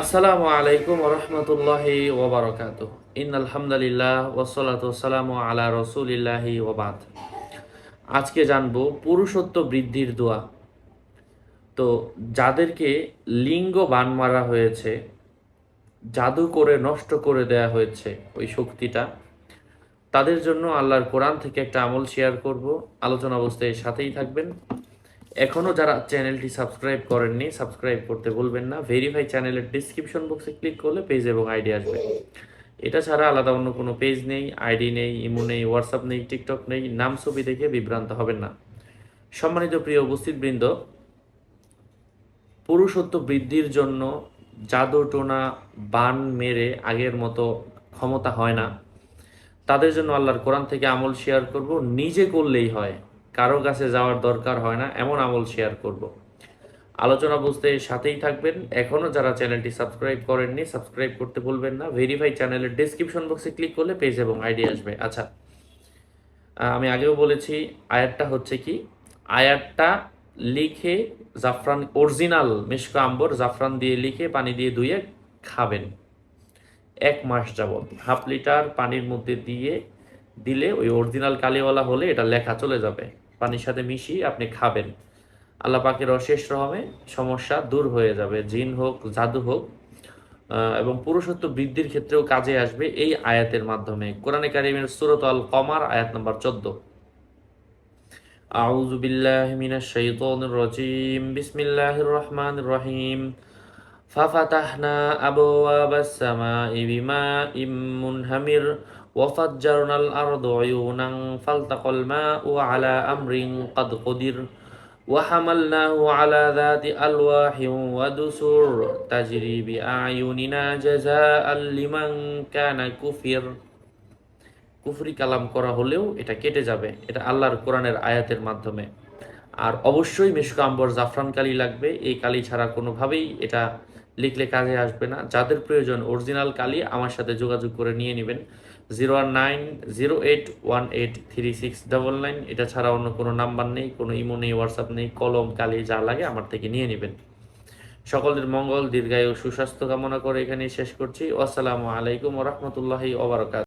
আসসালামু আলাইকুম রহমতুল্লাহি ওবরাকাতুহ। ইন্নাল হামদুলিল্লাহ ওয়াসসালাতু ওয়াসসালামু আলা রাসূলিল্লাহি ওয়া বাদ। আজকে জানবো পুরুষত্ব বৃদ্ধির দোয়া। তো যাদেরকে লিঙ্গ বান মারা হয়েছে, জাদু করে নষ্ট করে দেয়া হয়েছে ওই শক্তিটা, তাদের জন্য আল্লাহর কোরআন থেকে একটা আমল শেয়ার করব। আলোচনা অবস্থায় সাথেই থাকবেন। এখনও যারা চ্যানেলটি সাবস্ক্রাইব করেননি, সাবস্ক্রাইব করতে ভুলবেন না। ভেরিফাই চ্যানেলের ডিসক্রিপশন বক্সে ক্লিক করলে পেজ এবং আইডি আসবে। এটা ছাড়া আলাদা অন্য কোনো পেজ নেই, আইডি নেই, ইমো নেই, হোয়াটসঅ্যাপ নেই, টিকটক নেই। নাম ছবি দেখে বিভ্রান্ত হবেন না। সম্মানিত প্রিয় উপস্থিতবৃন্দ, পুরুষত্ব বৃদ্ধির জন্য জাদু টোনা বান মেরে আগের মতো ক্ষমতা হয় না। তাদের জন্য আল্লাহর কোরআন থেকে আমল শেয়ার করব। নিজে করলেই হয়, কারো কাছে যাওয়ার দরকার হয় না, এমন আমল শেয়ার করব। আলোচনা বুঝতে সাথেই থাকবেন। এখনও যারা চ্যানেলটি সাবস্ক্রাইব করেননি, সাবস্ক্রাইব করতে ভুলবেন না। ভেরিফাই চ্যানেলের ডেসক্রিপশন বক্সে ক্লিক করলে পেজ এবং আইডি আসবে। আচ্ছা, আমি আগেও বলেছি, আয়াতটা হচ্ছে কি, আয়াতটা লিখে জাফরান, অরিজিনাল মিশকা আম্বর জাফরান দিয়ে লিখে পানি দিয়ে ধুয়ে খাবেন 1 মাস যাবত। হাফ লিটার পানির মধ্যে দিলে ওই অরিজিনাল কালিওয়ালা হলে এটা লেখা চলে যাবে। পানির সাথে মিশিয়ে আপনি খাবেন। আল্লাহ পাকের অশেষ রহমে সমস্যা দূর হয়ে যাবে, জিন হোক, জাদু হোক, এবং পুরুষত্ব বৃদ্ধির ক্ষেত্রেও কাজে আসবে এই আয়াতের মাধ্যমে। কোরআনে কারিমের সূরাত আল কমার আয়াত নম্বর 14। আউযু বিল্লাহি মিনাশ শাইতানির রাজীম। বিসমিল্লাহির রহমানির রহিম। ফাফাতাহনা আবওয়াবাস সামাই বিমাইম মুনহামির ওয়াফাজ্জারনাল আরদা উয়ুনান ফালতাকাল মাউ আলা আমরিন ক্বাদ কুদির وحملناه على ذات ألواح ودسر تجري بأعيننا جزاء لمن كان كفر। কুফরি কালাম করা হলেও এটা কেটে যাবে, এটা আল্লাহর কোরআনের আয়াতের মাধ্যমে। আর অবশ্যই মিশকা আম্বর জাফরান কালি লাগবে। এই কালি ছাড়া কোনোভাবেই এটা লিখলে কাজে আসবে না। যাদের প্রয়োজন অরিজিনাল কালি, আমার সাথে যোগাযোগ করে নিয়ে নেবেন। 01908183699। এটা ছাড়া অন্য কোনো নাম্বার নেই, কোনো ইমো নেই, হোয়াটসঅ্যাপ নেই। কলম, কালি যা লাগে আমার থেকে নিয়ে নেবেন। সকলের মঙ্গল, দীর্ঘায়ু, সুস্বাস্থ্য কামনা করে এখানেই শেষ করছি। আসসালামু আলাইকুম ওয়া রাহমাতুল্লাহি ওয়া বারাকাতুহু।